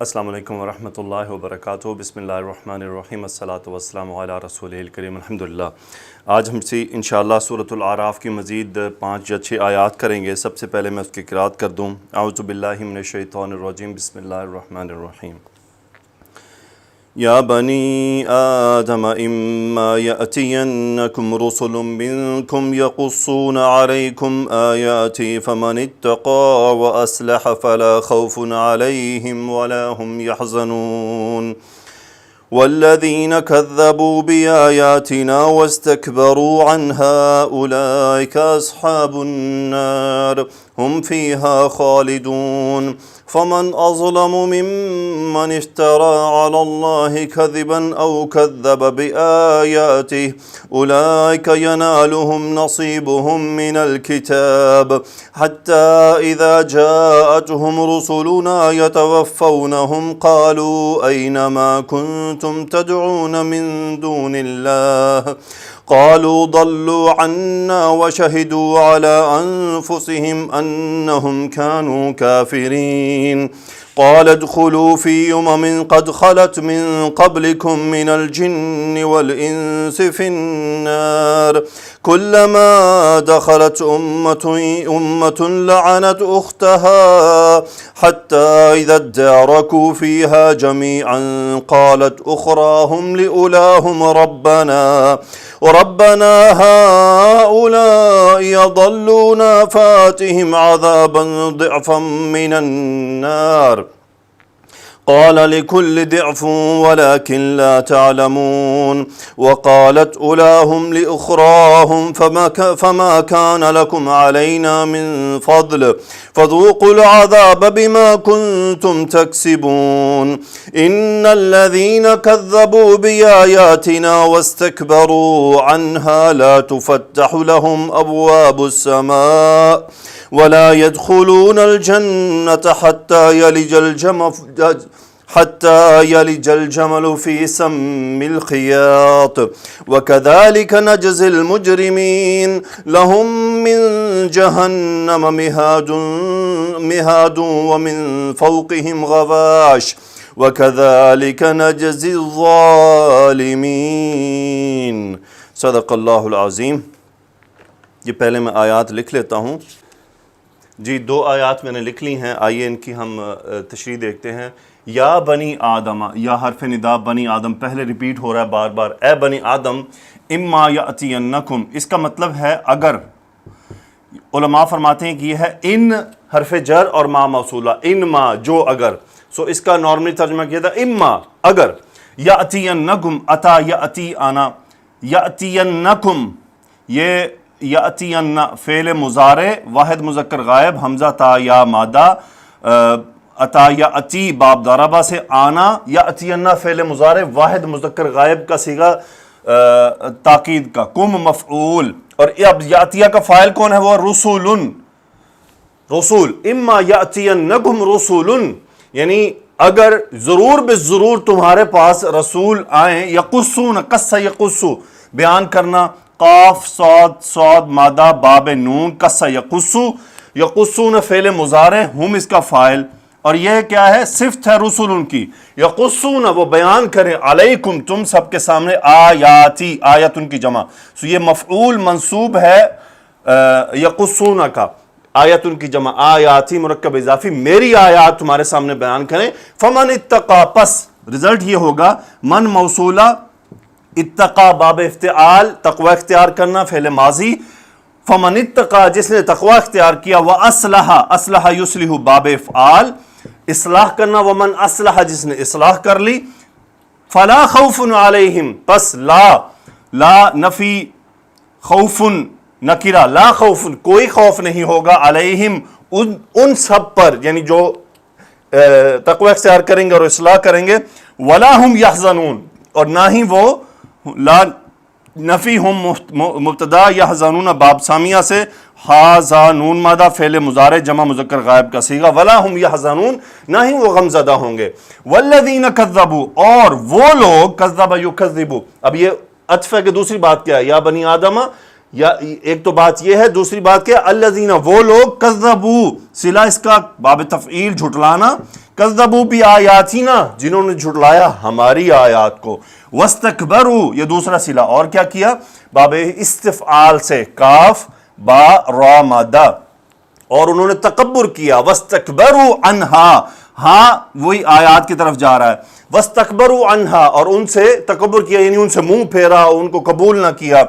السلام علیکم ورحمۃ اللہ وبرکاتہ۔ بسم اللہ الرحمن الرحیم، الصلاۃ والسلام علی رسول الکریم، الحمدللہ۔ آج ہم سے انشاءاللہ سورۃ العراف کی مزید 5 یا 6 آیات کریں گے۔ سب سے پہلے میں اس کی قرات کر دوں۔ اعوذ باللہ من الشیطان الرجیم، بسم اللہ الرحمن الرحیم۔ یا بنی آدم اما یأتینکم رسل منکم یقصون علیکم آیاتی فمن اتقى واصلح فلا خوف علیہم ولا هم يحزنون والذین كذبوا بآیاتنا واستكبروا عنها اولئک اصحاب النار هم فیہا خالدون فمن اظلم ممن افترى على الله كذبا او كذب بآياته اولئك ينالهم نصيبهم من الكتاب حتى اذا جاءتهم رسلنا يتوفونهم قالوا اين ما كنتم تدعون من دون الله قالوا ضلوا عنا وشهدوا على أنفسهم أنهم كانوا كافرين قال ادخلوا في قد خلت من قبلكم من الجن والإنس في النار كلما دخلت أمة لعنت أختها حتى إذا اداركوا فيها جميعا قالت أخراهم لأولاهم ربنا هؤلاء يضلونا فآتهم عذابا ضعفا من النار قال لكل ضعف ولكن لا تعلمون وقالت أولاهم لأخراهم فما كان لكم علينا من فضل فذوقوا العذاب بما كنتم تكسبون إن الذين كذبوا بآياتنا واستكبروا عنها لا تفتح لهم أبواب السماء ولا يدخلون الجنة حتى يلج الجمل في سم الخياط وكذلك نجزي المجرمين لهم من جهنم مهاد ومن فوقهم غواش وكذلك نجزي الظالمين۔ صدق اللہ العظیم۔ یہ پہلے میں آیات لکھ لیتا ہوں جی۔ 2 آیات میں نے لکھ لی ہیں، آئیے ان کی ہم تشریح دیکھتے ہیں۔ یا بنی آدم، یا حرف ندا بنی آدم پہلے ریپیٹ ہو رہا ہے بار بار، اے بنی آدم اما یأتینکم، اس کا مطلب ہے اگر۔ علماء فرماتے ہیں کہ یہ ہے ان حرف جر اور ما موصولہ، ان ما جو اگر، سو اس کا نارملی ترجمہ کیا تھا اما اگر۔ یأتینکم اتا یأتی آنا، یأتینکم یہ یأتین فعل مضارع واحد مذکر غائب حمزہ تا یا مادہ، اتا یأتی باب ضربہ سے آنا، یأتین فعل مضارع واحد مذکر غائب کا صیغہ تاکید کا، کم مفعول، اور اب یأتیہ کا فاعل کون ہے؟ وہ رسول، رسول۔ اما یأتینکم رسول، یعنی اگر ضرور بالضرور تمہارے پاس رسول آئیں، یقصون قص یقصو بیان کرنا، قاف صاد مادہ باب نون قص یقصو، یقصون فعل مضارع، ہم اس کا فاعل، اور یہ کیا ہے؟ صفت ہے رسول ان کی، یقصون وہ بیان کریں، علیکم تم سب کے سامنے، آیاتی آیت ان کی جمع، سو یہ مفعول منصوب ہے یقصون کا، آیت ان کی جمع، آیاتی مرکب اضافی، میری آیات تمہارے سامنے بیان کریں۔ فمن اتقا، پس رزلٹ یہ ہوگا من موصولہ، اتقا باب افتعال تقوی اختیار کرنا فعل ماضی، فمن اتقا جس نے تقوی اختیار کیا، واصلح اصلح یصلح باب افعال اصلاح کرنا، ومن اصلح جس نے اصلاح کر لی، فلا خوف علیہم پس لا نفی، خوف نکرہ، لا خوف کوئی خوف نہیں ہوگا، علیہم ان سب پر، یعنی جو تقوی اختیار کریں گے اور اصلاح کریں گے، ولا هم یحزنون اور نہ ہی وہ، لا نفی ہم مبتدا، یحزنون باب سامیہ سے، حازانون مادہ فعل مضارع جمع مذکر غائب کا صیغہ، ولا ہم یحزنون نہ ہی وہ غم زدہ ہوں گے، والذین کذبوا اور وہ لوگ، کذب یکذب، اب یہ عطف ہے کہ دوسری بات کیا ہے؟ یا بنی آدم یا ایک تو بات یہ ہے، دوسری بات کیا؟ الذین وہ لوگ، کذبوا صلہ اس کا باب تفعیل جھٹلانا، کذبوا بآیاتنا، جنہوں نے جھٹلایا ہماری آیات کو، واستکبروا، یہ دوسرا صلہ، اور کیا کیا؟ باب استفعال سے، کاف با را مادہ، اور انہوں نے تکبر کیا، واستکبروا عنہا، ہاں وہی آیات کی طرف جا رہا ہے، واستکبروا عنہا، اور ان سے تکبر کیا، یعنی ان سے منہ پھیرا، ان کو قبول نہ کیا۔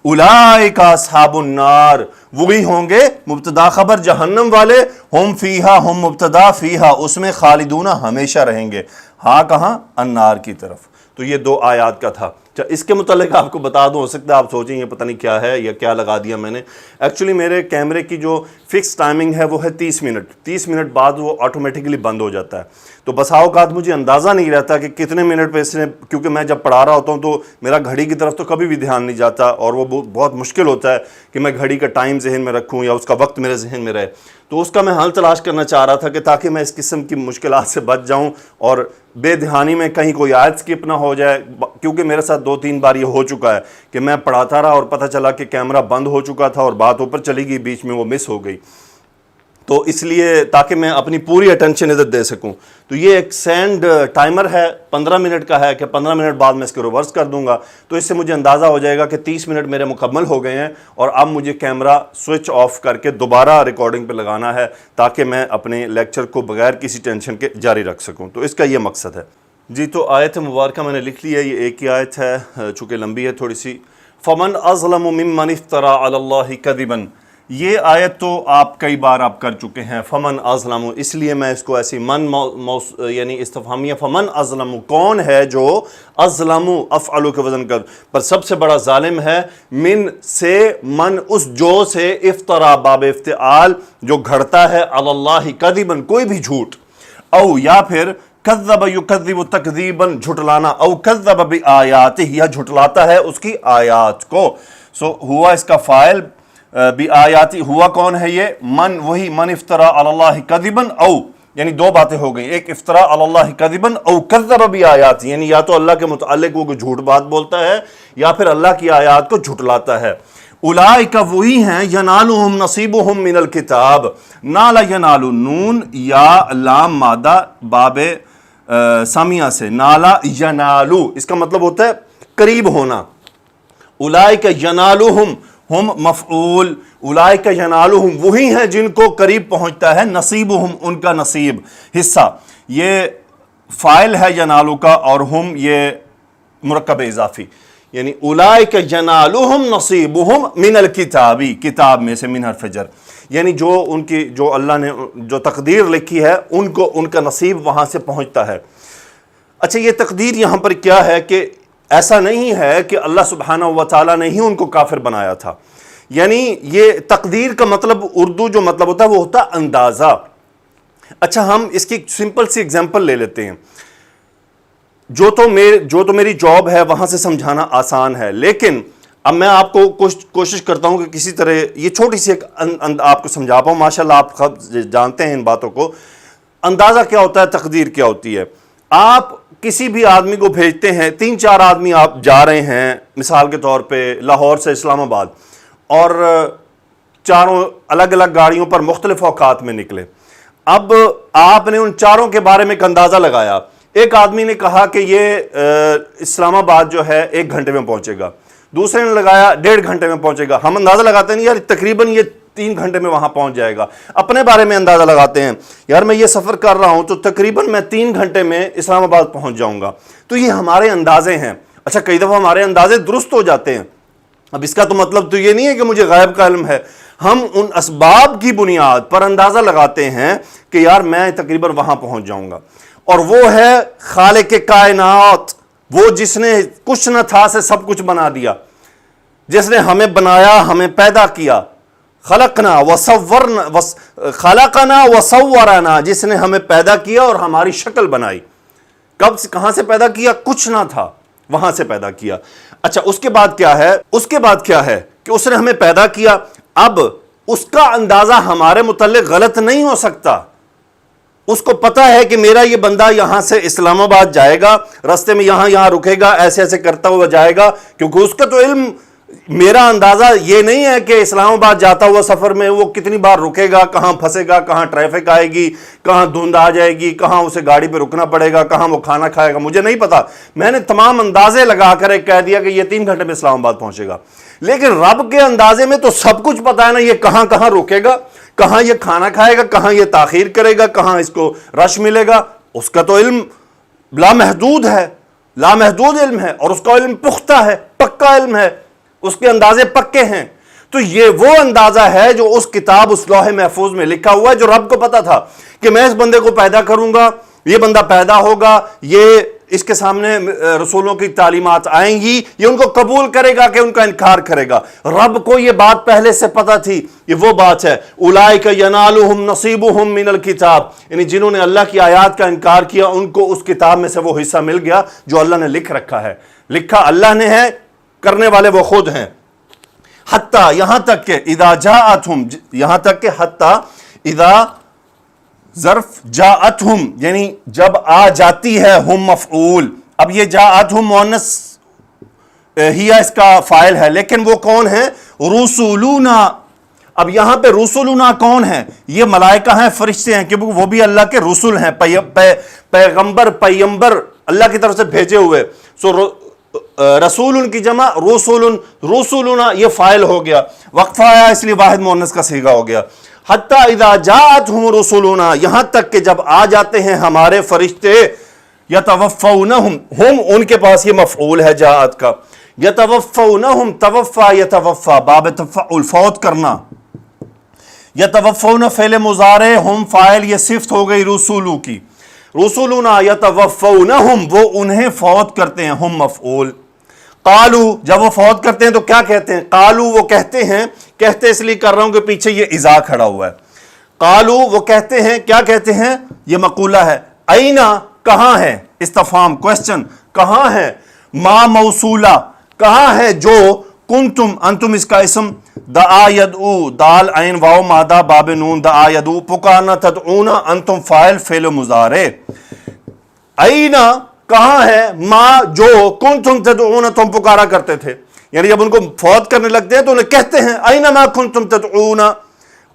اولئک اصحاب النار، وہی ہوں گے مبتدا خبر جہنم والے، ہم فیہا، ہم مبتدا فیہا، اس میں خالدون، ہمیشہ رہیں گے، ہاں کہاں؟ النار کی طرف۔ تو یہ 2 آیات کا تھا۔ اس کے متعلق آپ کو بتا دوں، ہو سکتا ہے آپ سوچیں یہ پتہ نہیں کیا ہے یا کیا لگا دیا میں نے۔ ایکچولی میرے کیمرے کی جو فکس ٹائمنگ ہے وہ ہے 30 منٹ، 30 منٹ بعد وہ آٹومیٹکلی بند ہو جاتا ہے، تو بسا اوقات مجھے اندازہ نہیں رہتا کہ کتنے منٹ پہ اس نے، کیونکہ میں جب پڑھا رہا ہوتا ہوں تو میرا گھڑی کی طرف تو کبھی بھی دھیان نہیں جاتا، اور وہ بہت مشکل ہوتا ہے کہ میں گھڑی کا ٹائم ذہن میں رکھوں یا اس کا وقت میرے ذہن میں رہے۔ تو اس کا میں حل تلاش کرنا چاہ رہا تھا کہ تاکہ میں اس قسم کی مشکلات سے بچ جاؤں اور بے دھیانی میں کہیں کوئی آیت سکپ نہ ہو جائے، کیونکہ میرے ساتھ 2-3 بار یہ ہو چکا ہے کہ میں پڑھاتا رہا اور پتہ چلا کہ کیمرہ بند ہو چکا تھا اور بات اوپر چلی گئی، بیچ میں وہ مس ہو گئی۔ تو اس لیے تاکہ میں اپنی پوری اٹینشن ادھر دے سکوں، تو یہ ایک سینڈ ٹائمر ہے 15 منٹ کا ہے کہ 15 منٹ بعد میں اس کو ریورس کر دوں گا، تو اس سے مجھے اندازہ ہو جائے گا کہ 30 منٹ میرے مکمل ہو گئے ہیں، اور اب مجھے کیمرہ سوئچ آف کر کے دوبارہ ریکارڈنگ پہ لگانا ہے تاکہ میں اپنے لیکچر کو بغیر کسی ٹینشن کے جاری رکھ سکوں۔ تو اس کا یہ مقصد ہے جی۔ تو آیت مبارکہ میں نے لکھ لی ہے، یہ ایک ہی آیت ہے چونکہ لمبی ہے تھوڑی سی۔ فمن اظلم ممن افترى علی اللہ کذبا، یہ آیت تو آپ کئی بار آپ کر چکے ہیں، فمن اظلم، اس لیے میں اس کو ایسی یعنی استفہامیہ، فمن اظلم، کون ہے جو، اظلم افعل کے وزن کر پر سب سے بڑا ظالم ہے، من سے، من اس جو سے، افترا باب افتعال جو گھڑتا ہے، علی اللہ کذبا کوئی بھی جھوٹ، او یا پھر کذب یکذب تکذیبا جھٹلانا، او کذب بآیاتہ یا جھٹلاتا ہے اس کی آیات کو۔ سو ہوا اس کا فاعل، بآیاتی، ہوا کون ہے یہ؟ من، وہی من افترا علی اللہ کذبا، او یعنی 2 باتیں ہو گئیں، ایک افترا علی اللہ کذبا او کذب بآیاتی، یعنی یا تو اللہ کے متعلق وہ کوئی جھوٹ بات بولتا ہے یا پھر اللہ کی آیات کو جھٹلاتا ہے۔ اولئک وہی ہیں، ینالہم نصیبہم من الکتاب، نال ینال، نون یا لام مادہ باب سامیہ سے، نالا ینالو، اس کا مطلب ہوتا ہے قریب ہونا۔ اولئک ینالہم، ہم مفعول، اولئک ینالہم، وہی ہیں جن کو قریب پہنچتا ہے، نصیبہم، ان کا نصیب، حصہ، یہ فاعل ہے ینالو کا، اور ہم یہ مرکب اضافی، یعنی اولئک ینالہم نصیبہم من الکتابی، کتاب میں سے، من حرف جر، یعنی جو ان کی، جو اللہ نے جو تقدیر لکھی ہے ان کو، ان کا نصیب وہاں سے پہنچتا ہے۔ اچھا، یہ تقدیر یہاں پر کیا ہے کہ ایسا نہیں ہے کہ اللہ سبحانہ و تعالیٰ نے ہی ان کو کافر بنایا تھا، یعنی یہ تقدیر کا مطلب، اردو جو مطلب ہوتا ہے وہ ہوتا ہے اندازہ۔ اچھا، ہم اس کی سمپل سی اگزامپل لے لیتے ہیں، جو تو میری جاب ہے وہاں سے سمجھانا آسان ہے، لیکن اب میں آپ کو کوشش کرتا ہوں کہ کسی طرح یہ چھوٹی سی ایک آپ کو سمجھا پاؤں۔ ماشاءاللہ آپ خود جانتے ہیں ان باتوں کو۔ اندازہ کیا ہوتا ہے، تقدیر کیا ہوتی ہے؟ آپ کسی بھی آدمی کو بھیجتے ہیں، 3-4 آدمی آپ جا رہے ہیں مثال کے طور پہ لاہور سے اسلام آباد، اور چاروں الگ الگ گاڑیوں پر مختلف اوقات میں نکلے۔ اب آپ نے ان چاروں کے بارے میں ایک اندازہ لگایا۔ ایک آدمی نے کہا کہ یہ اسلام آباد جو ہے 1 گھنٹے میں پہنچے گا، دوسرے نے لگایا 1.5 گھنٹے میں پہنچے گا۔ ہم اندازہ لگاتے ہیں یار تقریباً یہ 3 گھنٹے میں وہاں پہنچ جائے گا، اپنے بارے میں اندازہ لگاتے ہیں، یار میں یہ سفر کر رہا ہوں تو تقریباً میں 3 گھنٹے میں اسلام آباد پہنچ جاؤں گا۔ تو یہ ہمارے اندازے ہیں۔ اچھا، کئی دفعہ ہمارے اندازے درست ہو جاتے ہیں، اب اس کا تو مطلب تو یہ نہیں ہے کہ مجھے غیب کا علم ہے، ہم ان اسباب کی بنیاد پر اندازہ لگاتے ہیں کہ یار میں تقریباً وہاں پہنچ جاؤں گا، اور وہ ہے خالق کائنات، وہ جس نے کچھ نہ تھا سے سب کچھ بنا دیا، جس نے ہمیں بنایا، ہمیں پیدا کیا، خلقنا وصورنا، جس نے ہمیں پیدا کیا اور ہماری شکل بنائی۔ کہاں سے پیدا کیا؟ کچھ نہ تھا، وہاں سے پیدا کیا۔ اچھا، اس کے بعد کیا ہے؟ اس کے بعد کیا ہے کہ اس نے ہمیں پیدا کیا۔ اب اس کا اندازہ ہمارے متعلق غلط نہیں ہو سکتا۔ اس کو پتا ہے کہ میرا یہ بندہ یہاں سے اسلام آباد جائے گا، رستے میں یہاں رکے گا، ایسے ایسے کرتا ہوا جائے گا، کیونکہ اس کا تو علم میرا اندازہ یہ نہیں ہے کہ اسلام آباد جاتا ہوا سفر میں وہ کتنی بار رکے گا، کہاں پھنسے گا، کہاں ٹریفک آئے گی، کہاں دھند آ جائے گی، کہاں اسے گاڑی پہ رکنا پڑے گا، کہاں وہ کھانا کھائے گا، مجھے نہیں پتا. میں نے تمام اندازے لگا کر ایک کہہ دیا کہ یہ 3 گھنٹے میں اسلام آباد پہنچے گا. لیکن رب کے اندازے میں تو سب کچھ پتا ہے نا، یہ کہاں کہاں رکے گا، کہاں یہ کھانا کھائے گا، کہاں یہ تاخیر کرے گا، کہاں اس کو رش ملے گا. اس کا تو علم لامحدود ہے، لامحدود علم ہے، اور اس کا علم پختہ ہے، پکا علم ہے، اس کے اندازے پکے ہیں. تو یہ وہ اندازہ ہے جو اس کتاب، اس لوح محفوظ میں لکھا ہوا ہے، جو رب کو پتا تھا کہ میں اس بندے کو پیدا کروں گا، یہ بندہ پیدا ہوگا، یہ اس کے سامنے رسولوں کی تعلیمات آئیں گی، یہ ان کو قبول کرے گا کہ ان کا انکار کرے گا. رب کو یہ بات پہلے سے پتا تھی. یہ وہ بات ہے اولئک ینالہم نصیبہم من الکتاب، یعنی جنہوں نے اللہ کی آیات کا انکار کیا ان کو اس کتاب میں سے وہ حصہ مل گیا جو اللہ نے لکھ رکھا ہے. لکھا اللہ نے ہے، کرنے والے وہ خود ہیں. حتیٰ، یہاں تک کہ اذا جاءتہم، یہاں تک کہ حتیٰ اذا ظرف جاءتہم یعنی جب آ جاتی ہے، ہم مفعول. اب یہ جاءتہم مؤنث ہی اس کا فاعل ہے، لیکن وہ کون ہے؟ رسولنا. اب یہاں پہ رسولنا کون ہے؟ یہ ملائکہ ہیں، فرشتے ہیں، کیونکہ وہ بھی اللہ کے رسول ہیں، پیغمبر اللہ کی طرف سے بھیجے ہوئے. رسول کی جمع رسولنا، یہ فاعل ہو گیا، وقفہ آیا اس لیے واحد مؤنث کا صیغہ ہو گیا. حتیٰ اذا جاءتہم رسولنا، یہاں تک کہ جب آ جاتے ہیں ہمارے فرشتے، یتوفونہم، ہم ان کے پاس، یہ مفعول ہے جاءت کا، یتوفونہم، توفا یتوفا، باب تفعل، فوت کرنا. یتوفون فعل مضارع، ہم فاعل، یہ صفت ہو گئی رسولو کی. رسولنا یتوفونہم، وہ انہیں فوت کرتے ہیں، ہم مفعول. قالو، جب وہ فوت کرتے ہیں تو کیا کہتے ہیں؟ قالو، وہ کہتے ہیں، کہتے اس لیے کر رہا ہوں کہ پیچھے یہ اذا کھڑا ہوا ہے. قالو، وہ کہتے ہیں، کیا کہتے ہیں؟ یہ مقولہ ہے. اینا، کہاں ہے؟ استفہام، کوسچن، کہاں ہے؟ ما موصولہ، کہاں ہے جو، کنتم، انتم اس کا اسم، دعا یدعو، دال عین واو مادہ باب نون، دعا یدعو، پکارنا، تدعونا، انتم فاعل فعل مضارع. اینا، کہاں ہے؟ ما، جو، کنتم تدعون، تم پکارا کرتے تھے. یعنی جب ان کو فوت کرنے لگتے ہیں تو انہیں کہتے ہیں اینا ما کنتم تدعون،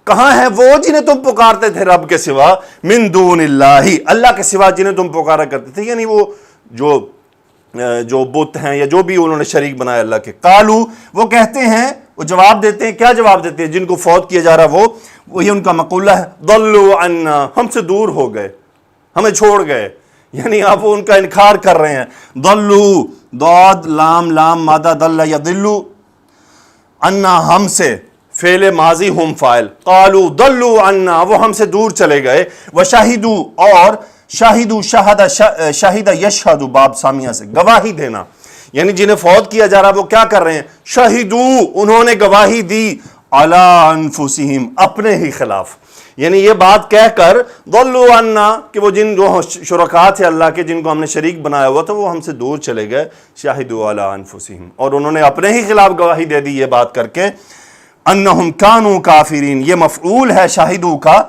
کہاں ہے وہ جنہیں تم پکارتے تھے رب کے سوا، من دون اللہ، اللہ کے سوا جنہیں تم پکارا کرتے تھے، یعنی وہ جو بت ہیں یا جو بھی انہوں نے شریک بنایا اللہ کے. قالو، وہ کہتے ہیں، وہ جواب دیتے ہیں، کیا جواب دیتے ہیں؟ جن کو فوت کیا جا رہا وہ یہ ان کا مقولہ ہے، ضلوا عنا، ہم سے دور ہو گئے، ہمیں چھوڑ گئے. یعنی آپ ان کا انکار کر رہے ہیں. ضلوا، ضاد لام لام مادہ دل یضل، عنا، ہم سے، فعل ماضی ہم فاعل. قالوا ضلوا عنا، وہ ہم سے دور چلے گئے. وشہدوا، اور شاہدو، شاہد یشہد، باب سامیہ سے، گواہی دینا. یعنی جنہیں فوت کیا جا رہا وہ کیا کر رہے ہیں؟ شہدو، انہوں نے گواہی دی، علی انفسہم، اپنے ہی خلاف. یعنی یہ بات کہہ کر ضلوا عنا، کہ وہ جو شرکاء تھے اللہ کے، جن کو ہم نے شریک بنایا ہوا تھا، وہ ہم سے دور چلے گئے. شاہدوا علی انفسہم، اور انہوں نے اپنے ہی خلاف گواہی دے دی یہ بات کر کے. انہم کانوا کافرین، یہ مفعول ہے شاہدو کا،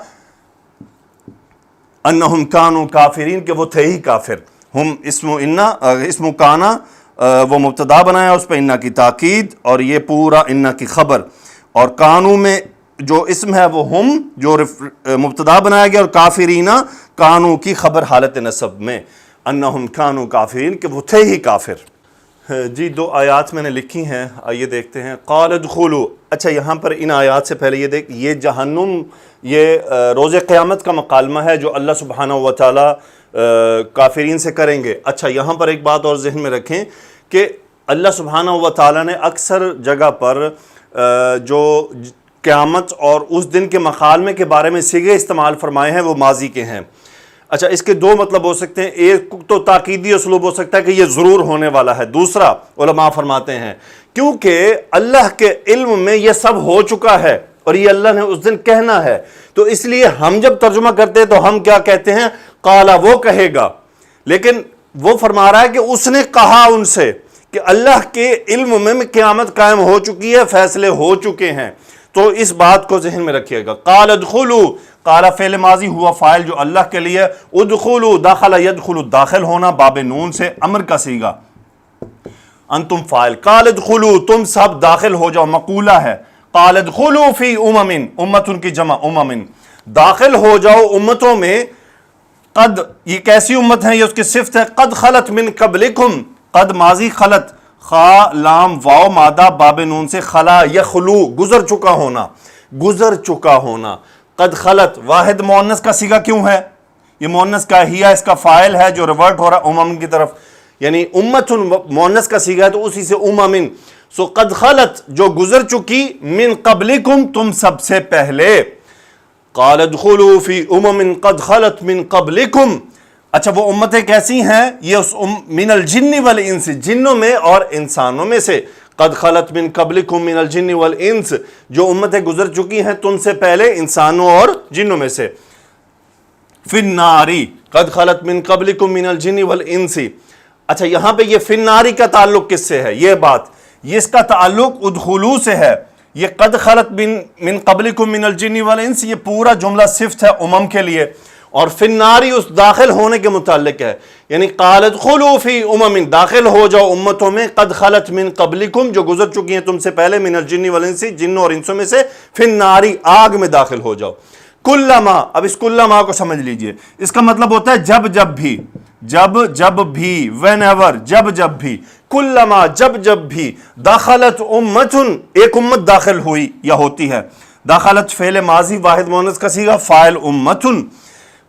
انہم کانوا کافرین، کہ وہ تھے ہی کافر. ہم اسم کانا وہ مبتدا بنایا، اس پہ انا کی تاکید، اور یہ پورا انا کی خبر. اور کانو میں جو اسم ہے وہ ہم، جو مبتدا بنایا گیا، اور کافرین کانو کی خبر حالت نصب میں. انہم کانوا کافرین، کہ وہ تھے ہی کافر. جی 2 آیات میں نے لکھی ہیں، آئیے دیکھتے ہیں. قال ادخلوا، اچھا یہاں پر ان آیات سے پہلے یہ دیکھ، یہ جہنم، یہ روز قیامت کا مکالمہ ہے جو اللہ سبحانہ و تعالی کافرین سے کریں گے. اچھا یہاں پر ایک بات اور ذہن میں رکھیں کہ اللہ سبحانہ و تعالی نے اکثر جگہ پر جو قیامت اور اس دن کے مکالمے کے بارے میں صیغے استعمال فرمائے ہیں وہ ماضی کے ہیں. اچھا اس کے 2 مطلب ہو سکتے ہیں. ایک تو تاکیدی اسلوب ہو سکتا ہے کہ یہ ضرور ہونے والا ہے. دوسرا علماء فرماتے ہیں کیونکہ اللہ کے علم میں یہ سب ہو چکا ہے اور یہ اللہ نے اس دن کہنا ہے، تو اس لیے ہم جب ترجمہ کرتے ہیں تو ہم کیا کہتے ہیں؟ قالا، وہ کہے گا. لیکن وہ فرما رہا ہے کہ اس نے کہا ان سے، کہ اللہ کے علم میں قیامت قائم ہو چکی ہے، فیصلے ہو چکے ہیں. تو اس بات کو ذہن میں رکھیے گا. قال ادخلوا، قال فعل ماضی ہوا فاعل جو اللہ کے لیے، ادخلوا دخل یدخل، داخل ہونا باب نون سے، امر کا صیغہ. انتم فاعل، قال ادخلوا تم سب داخل ہو جاؤ مقولہ ہے، قال ادخلوا فی امم، امتن کی جمع امم، داخل ہو جاؤ امتوں میں، قد یہ کیسی امت ہے، یہ اس کی صفت ہے، قد خلت من قبلکم، قد ماضی، خلت خا لام واو مادہ باب نون سے، خلا یخلو گزر چکا ہونا، گزر چکا ہونا، قد خلت واحد مؤنث کا صیغہ کیوں ہے، یہ مؤنث کا ہی اس کا فاعل ہے جو ریورٹ ہو رہا ہے امم کی طرف، یعنی امت مؤنث کا صیغہ ہے تو اسی سے امم، سو قد خلت جو گزر چکی، من قبلکم تم سب سے پہلے، قال ادخلوا فی امم قد خلت من قبلکم، اچھا وہ امتیں کیسی ہیں، یہ اس من الجن والانس، جنوں میں اور انسانوں میں سے، قد خلت من قبلکم من الجن والانس، جو امتیں گزر چکی ہیں تم سے پہلے انسانوں اور جنوں میں سے، فی الناری قد خلت من قبلکم من الجن والانس، اچھا یہاں پہ یہ فی الناری کا تعلق کس سے ہے، یہ بات، یہ اس کا تعلق ادخلو سے ہے، یہ قد خلت من قبلکم من الجن والانس یہ پورا جملہ صفت ہے امم کے لیے، اور فی الناری اس داخل ہونے کے متعلق ہے، یعنی قال ادخلوا فی امم داخل ہو جاؤ امتوں میں، قد خلت من قبلکم جو گزر چکی ہیں تم سے پہلے، من الجن والانس جنوں اور انسوں میں سے، فی الناری آگ میں داخل ہو جاؤ، کلما، اب اس کلما کو سمجھ لیجئے، اس کا مطلب ہوتا ہے جب جب بھی، جب بھی، وین ایور جب جب بھی، کلما جب بھی، دخلت امتن ایک امت داخل ہوئی یا ہوتی ہے، دخلت فعل ماضی واحد مؤنث کا صیغہ، فاعل امتن،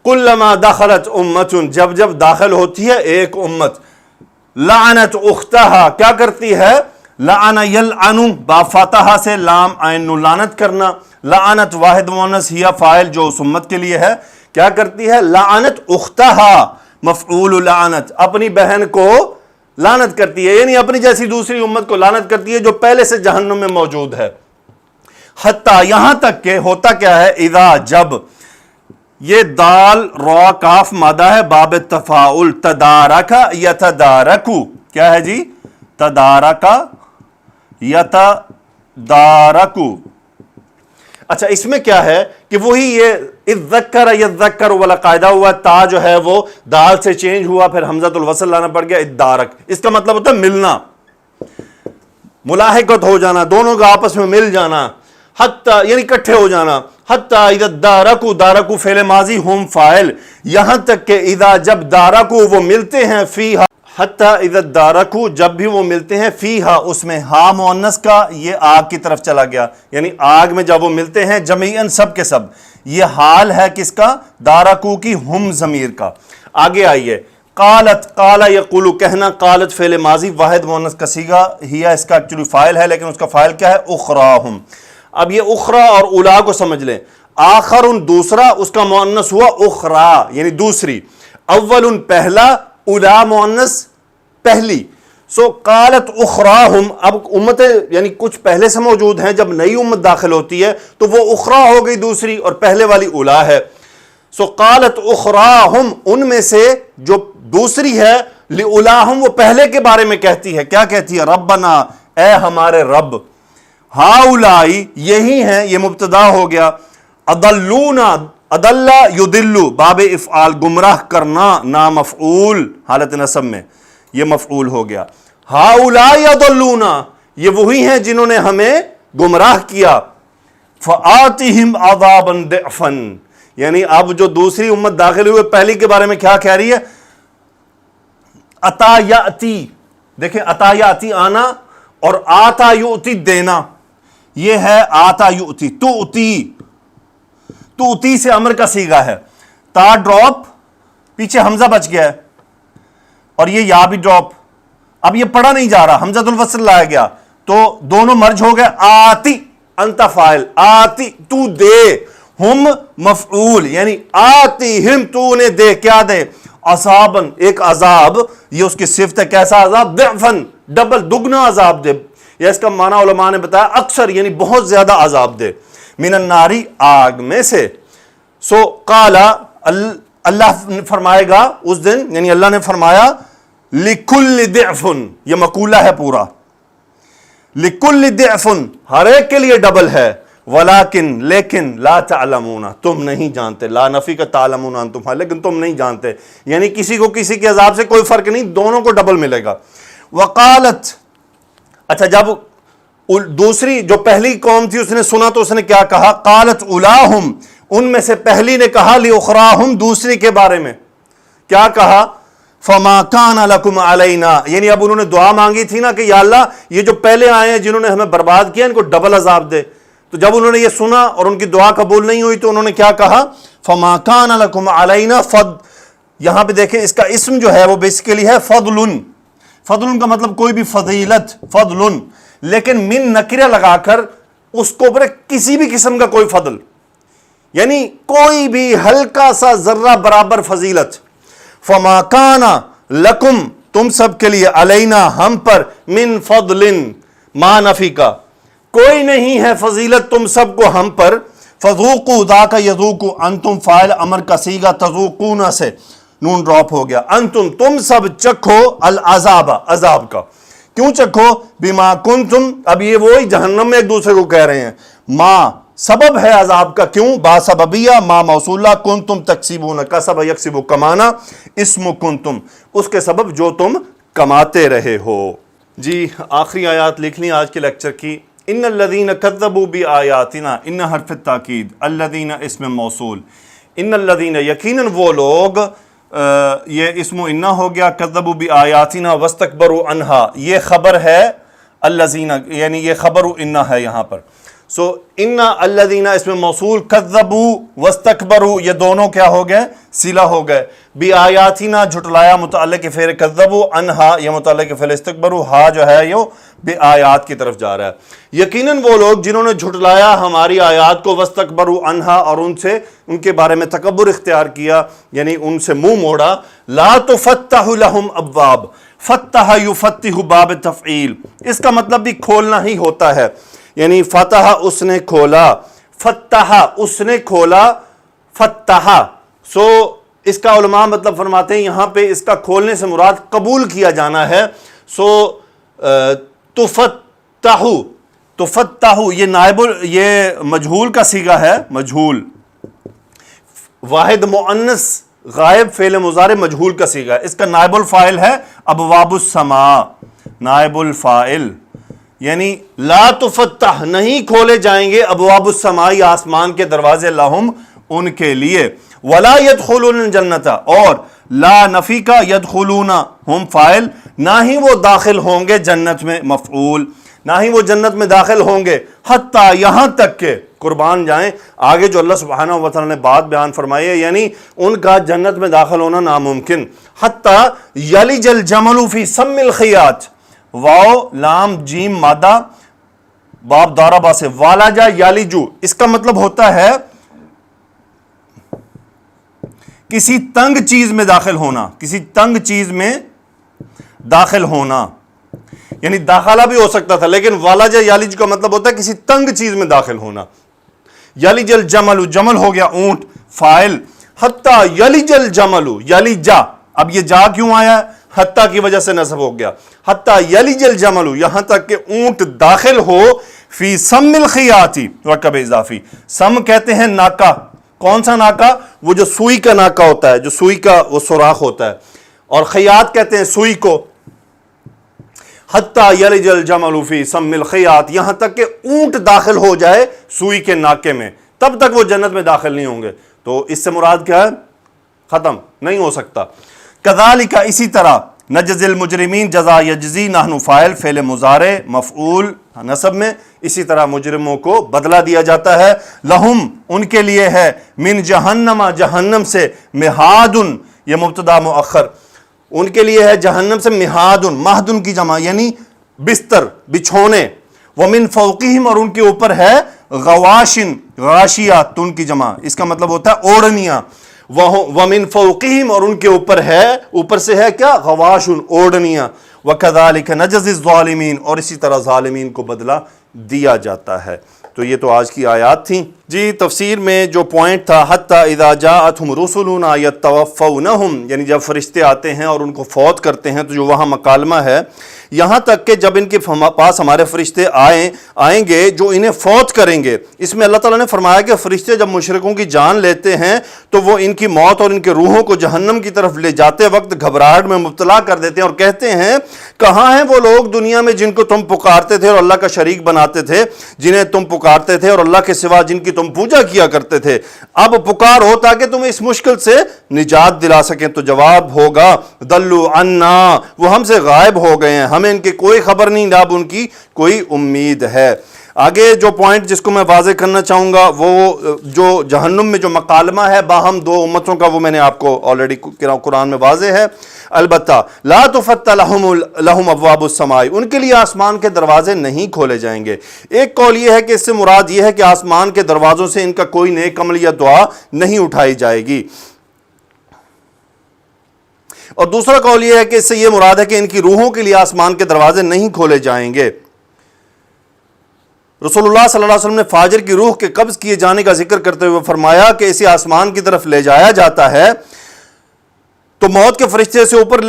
کلما دخلت امتن جب داخل ہوتی ہے ایک امت، لعنت اختہا کیا کرتی ہے، لعن یلعن با فاتحہ سے لام عین نون لعنت کرنا، لعنت واحد مؤنث ہی فاعل جو اس امت کے لیے ہے، کیا کرتی ہے، لعنت اختہا مفعول لعنت اپنی بہن کو لعنت کرتی ہے، یعنی اپنی جیسی دوسری امت کو لعنت کرتی ہے جو پہلے سے جہنم میں موجود ہے، حتیٰ یہاں تک کہ ہوتا کیا ہے، اذا جب، یہ دال را کاف مادہ ہے باب تفاعل، تدارکا یتدارکو، کیا ہے جی، تدارکا یتدارکو، اچھا اس میں کیا ہے کہ وہی یہ اذکر یذکر والا قاعدہ ہوا، تا جو ہے وہ دال سے چینج ہوا پھر حمزۃ الوصل لانا پڑ گیا، ادارک، اس کا مطلب ہوتا ہے ملنا، ملاحقت ہو جانا، دونوں کا آپس میں مل جانا، حتیٰ یعنی اکٹھے ہو جانا، حتیٰ اذا دارکو، دارکو فعل ماضی ہم فاعل، یہاں تک کہ اذا جب دارکو وہ ملتے ہیں، فیہا حتیٰ اذا دارکو جب بھی وہ ملتے ہیں، فیہا اس میں ہا مؤنث کا یہ آگ کی طرف چلا گیا، یعنی آگ میں جب وہ ملتے ہیں جمیعاً سب کے سب، یہ حال ہے کس کا، دارکو کی، ہم ضمیر کا، آگے آئیے، قالت، قال یقول کہنا، قالت فعل ماضی واحد مؤنث کا صیغہ ہی اس کا ایکچولی فاعل ہے، لیکن اس کا فاعل کیا ہے، اخراہم، اب یہ اخرا اور اولا کو سمجھ لیں، آخر دوسرا، اس کا مؤنث ہوا اخرا یعنی دوسری، اول پہلا، اولا مؤنث پہلی، سو قالت اخراہم، اب امتیں یعنی کچھ پہلے سے موجود ہیں، جب نئی امت داخل ہوتی ہے تو وہ اخرا ہو گئی دوسری اور پہلے والی اولا ہے، سو قالت اخراہم ان میں سے جو دوسری ہے، لأولاہم وہ پہلے کے بارے میں کہتی ہے، کیا کہتی ہے، ربنا اے ہمارے رب، ہاؤلائی یہی ہیں، یہ مبتدا ہو گیا، اضلونا، اضل یضل باب افعال گمراہ کرنا، نامفعول حالت نصب میں یہ مفعول ہو گیا، ہاؤلائی اضلونا یہ وہی ہیں جنہوں نے ہمیں گمراہ کیا، فآتہم عذابا ضعفا یعنی اب جو دوسری امت داخل ہوئے پہلی کے بارے میں کیا کہہ رہی ہے، عطا یاتی، دیکھیں عطا یاتی آنا اور آتا یؤتی دینا، یہ ہے آتا یؤتی، توتی سے امر کا صیغہ ہے، تا ڈراپ، پیچھے حمزہ بچ گیا ہے اور یہ یا بھی ڈراپ، اب یہ پڑھا نہیں جا رہا، حمزۃ الوصل لایا گیا تو دونوں مرج ہو گئے، آتی انت فاعل، آتی تو دے، ہم مفعول یعنی آتی ہم تو نے دے، کیا دے، عذابن ایک عذاب، یہ اس کی صفت ہے، کیسا عذاب، ضعفن ڈبل دگنا عذاب دے، یا اس کا معنی علماء نے بتایا اکثر یعنی بہت زیادہ عذاب دے، من الناری آگ میں سے، سو قالا اللہ فرمائے گا اس دن، یعنی اللہ نے فرمایا، لکل ضعف یہ مقولہ ہے پورا، لکل ضعف ہر ایک کے لیے ڈبل ہے، ولیکن لیکن لا تعلمون تم نہیں جانتے، لا نفی کا تعلمون انتم لیکن تم نہیں جانتے، یعنی کسی کو کسی کے عذاب سے کوئی فرق نہیں، دونوں کو ڈبل ملے گا، وقالت اچھا جب دوسری جو پہلی قوم تھی اس نے سنا تو اس نے کیا کہا؟ قالت اولاہم، ان میں سے پہلی نے کہا لاخراہم، دوسری کے بارے میں کیا کہا؟ فما کان لکم علینا، یعنی اب انہوں نے دعا مانگی تھی نا کہ یا اللہ یہ جو پہلے آئے ہیں جنہوں نے ہمیں برباد کیا ان کو ڈبل عذاب دے، تو جب انہوں نے یہ سنا اور ان کی دعا قبول نہیں ہوئی تو انہوں نے کیا کہا؟ فما کان لکم علینا یہاں پہ دیکھیں اس کا اسم جو ہے وہ بیسیکلی ہے فضل، فضل کا مطلب کوئی بھی فضیلت، فضل، لیکن من نکرہ لگا کر اس کو اوپر کسی بھی قسم کا کوئی فضل، یعنی کوئی بھی ہلکا سا ذرہ برابر فضیلت. فما کان لکم، تم سب کے لیے، علینا، ہم پر، من فضل، ما نفی کا، کوئی نہیں ہے فضیلت تم سب کو ہم پر. فذوقوا ذاک یذوقوا، انتم فاعل امر کا صیغہ تذوقون سے نون ڈراپ ہو گیا. انتم، تم سب چکھو، العذاب، عذاب کا. کیوں چکھو؟ بما کنتم، اب یہ وہی جہنم میں ایک دوسرے کو کہہ رہے ہیں. ما سبب ہے عذاب کا، کیوں؟ با سببیہ، ما موصولہ، کنتم تکسبون، کسب یکسب کمانا، اسم کنتم، اس کے سبب جو تم کماتے رہے ہو. جی آخری آیات لکھ لیں آج کے لیکچر کی. ان الذین کذبوا بآیاتنا، ان حرف تاکید، الذین اسم موصول، ان الذین یقیناً وہ لوگ، یہ اسم انہ ہو گیا، کذبوا بآیاتنا واستکبروا عنہا، یہ خبر ہے الذین، یعنی یہ خبر انہ ہے یہاں پر. سو ان الذین اس میں موصول، کذبوا واستکبروا یہ دونوں کیا ہو گئے؟ صلہ ہو گئے. بآیاتنا جھٹلایا متعلق فعل کذبوا، عنہا یہ متعلق فعل استکبروا، ہا جو ہے یہ بآیات کی طرف جا رہا ہے. یقیناً وہ لوگ جنہوں نے جھٹلایا ہماری آیات کو، واستکبروا عنہا، اور ان سے ان کے بارے میں تکبر اختیار کیا، یعنی ان سے منہ موڑا. لا تفتح لهم ابواب، فتح یفتح باب تفعیل، اس کا مطلب بھی کھولنا ہی ہوتا ہے، یعنی فتح اس نے کھولا، فتح اس نے کھولا، فتح. سو اس کا علماء مطلب فرماتے ہیں یہاں پہ اس کا کھولنے سے مراد قبول کیا جانا ہے. سو تفتح، تفتح یہ نائب، یہ مجہول کا صیغہ ہے، مجہول، واحد مؤنث غائب فعل مضارع مجہول کا صیغہ ہے. اس کا نائب الفاعل ہے ابواب السماء، نائب الفاعل، یعنی لا تفتح نہیں کھولے جائیں گے ابواب السماء آسمان کے دروازے، لہم ان کے لیے. ولا يدخلون الجنت، اور لا نفی کا، يدخلون ہم فاعل، نہ ہی وہ داخل ہوں گے جنت میں، مفعول، نہ ہی وہ جنت میں داخل ہوں گے، حتیٰ یہاں تک کہ، قربان جائیں آگے جو اللہ سبحانہ و تعالیٰ نے بات بیان فرمائی ہے، یعنی ان کا جنت میں داخل ہونا ناممکن. حتیٰ یلج الجمل فی سم الخیاط، واو لام جیم مادہ باب دارا با سے، والاجا یالجو، اس کا مطلب ہوتا ہے کسی تنگ چیز میں داخل ہونا، کسی تنگ چیز میں داخل ہونا، یعنی داخلہ بھی ہو سکتا تھا لیکن والاجا یالج کا مطلب ہوتا ہے کسی تنگ چیز میں داخل ہونا. یلج الجمل، جمل ہو گیا اونٹ، فاعل. حتیٰ یلج الجمل، یلجا، اب یہ جا کیوں آیا؟ حتیٰ کی وجہ سے نصب ہو گیا. حتیٰ یلج الجمل، یہاں تک کہ اونٹ داخل ہو، فی سم الخیاط، رکب اضافی، سم کہتے ہیں ناکا. کون سا ناکا؟ وہ جو سوئی کا ناکا ہوتا ہے، جو سوئی کا وہ سوراخ ہوتا ہے، اور خیاط کہتے ہیں سوئی کو. حتیٰ یلج الجمل فی سم الخیاط، یہاں تک کہ اونٹ داخل ہو جائے سوئی کے ناکے میں، تب تک وہ جنت میں داخل نہیں ہوں گے. تو اس سے مراد کیا ہے؟ ختم نہیں ہو سکتا. کذالک، اسی طرح، نجزی المجرمین، جزا یجزی، نحن فاعل فعل مضارع مفعول نصب میں، اسی طرح مجرموں کو بدلہ دیا جاتا ہے. لہم ان کے لیے ہے، من جہنم جہنم سے، مہادن یہ مبتدا مؤخر، ان کے لیے ہے جہنم سے مہادن، مہدن کی جمع یعنی بستر، بچھونے. ومن فوقہم، اور ان کے اوپر ہے غواشن، غاشیات ان کی جمع، اس کا مطلب ہوتا ہے اوڑھنیاں. ومن فوقہم، اور ان کے اوپر ہے، اوپر سے ہے کیا؟ غواشن، اوڑھنیاں. وکذالک نجزی الظالمین، اور اسی طرح ظالمین کو بدلہ دیا جاتا ہے. تو یہ تو آج کی آیات تھیں. جی تفسیر میں جو پوائنٹ تھا، حتیٰ اذا جاءتہم رسلنا یتوفونہم، یعنی جب فرشتے آتے ہیں اور ان کو فوت کرتے ہیں، تو جو وہاں مکالمہ ہے یہاں تک کہ جب ان کے پاس ہمارے فرشتے آئیں گے جو انہیں فوت کریں گے۔ اس میں اللہ تعالیٰ نے فرمایا کہ فرشتے جب مشرکوں کی جان لیتے ہیں تو وہ ان کی موت اور ان کے روحوں کو جہنم کی طرف لے جاتے وقت گھبراہٹ میں مبتلا کر دیتے ہیں اور کہتے ہیں کہاں ہیں وہ لوگ دنیا میں جن کو تم پکارتے تھے اور اللہ کا شریک بناتے تھے، جنہیں تم پکارتے تھے اور اللہ کے سوا جن کی تم پوجا کیا کرتے تھے، اب پکار ہو تاکہ تم اس مشکل سے نجات دلا سکیں۔ تو جواب ہوگا دلوا عنا، وہ ہم سے غائب ہو گئے ہیں، ہمیں ان کی کوئی خبر نہیں، نہ اب ان کی کوئی امید ہے۔ آگے جو پوائنٹ جس کو میں واضح کرنا چاہوں گا وہ جو جہنم میں جو مکالمہ ہے باہم دو امتوں کا، وہ میں نے آپ کو آلریڈی قرآن میں واضح ہے۔ البتہ لا تفتح لہم ابواب السماء، ان کے لیے آسمان کے دروازے نہیں کھولے جائیں گے۔ ایک قول یہ ہے کہ اس سے مراد یہ ہے کہ آسمان کے دروازوں سے ان کا کوئی نیک عمل یا دعا نہیں اٹھائی جائے گی، اور دوسرا قول یہ ہے کہ اس سے یہ مراد ہے کہ ان کی روحوں کے لیے آسمان کے دروازے نہیں کھولے جائیں گے۔ رسول اللہ صلی اللہ علیہ وسلم نے فاجر کی روح کے قبض کیے جانے کا ذکر کرتے ہوئے فرمایا کہ اسے آسمان کی طرف لے جایا جاتا ہے تو موت کے فرشتے سے اوپر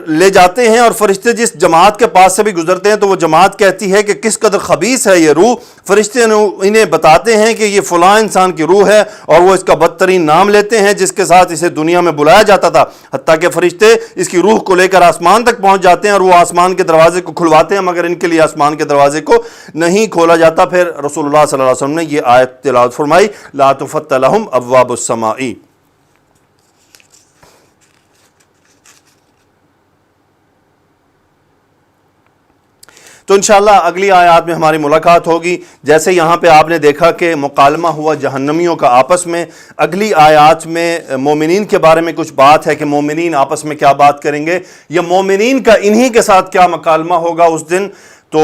لے جاتے ہیں، اور فرشتے جس جماعت کے پاس سے بھی گزرتے ہیں تو وہ جماعت کہتی ہے کہ کس قدر خبیث ہے یہ روح۔ فرشتے انہیں بتاتے ہیں کہ یہ فلاں انسان کی روح ہے، اور وہ اس کا بدترین نام لیتے ہیں جس کے ساتھ اسے دنیا میں بلایا جاتا تھا، حتیٰ کہ فرشتے اس کی روح کو لے کر آسمان تک پہنچ جاتے ہیں اور وہ آسمان کے دروازے کو کھلواتے ہیں، مگر ان کے لیے آسمان کے دروازے کو نہیں کھولا جاتا۔ پھر رسول اللہ صلی اللہ علیہ وسلم نے یہ آیت تلاوت فرمائی لا تفتح لہم ابواب السماء۔ تو انشاءاللہ اگلی آیات میں ہماری ملاقات ہوگی۔ جیسے یہاں پہ آپ نے دیکھا کہ مکالمہ ہوا جہنمیوں کا آپس میں، اگلی آیات میں مومنین کے بارے میں کچھ بات ہے کہ مومنین آپس میں کیا بات کریں گے، یا مومنین کا انہی کے ساتھ کیا مکالمہ ہوگا اس دن۔ تو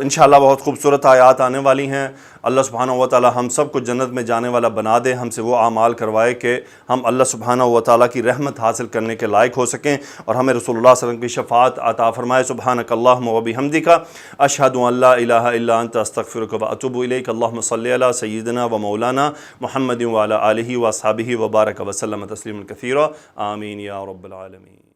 انشاءاللہ بہت خوبصورت آیات آنے والی ہیں۔ اللہ سبحانہ و تعالی ہم سب کو جنت میں جانے والا بنا دے، ہم سے وہ اعمال کروائے کہ ہم اللہ سبحانہ و تعالی کی رحمت حاصل کرنے کے لائق ہو سکیں، اور ہمیں رسول اللہ صلی اللہ علیہ وسلم کی شفاعت عطا فرمائے۔ سبحانک اللہم و بحمدک، اشہد ان لا الہ الا انت، استغفرک و اتوب الیک۔ اللہم صلی علی سیدنا و مولانا محمد و علی آلہ و اصحابہ و بارک وسلم تسلیما کثیرا، آمین یا رب العالمین۔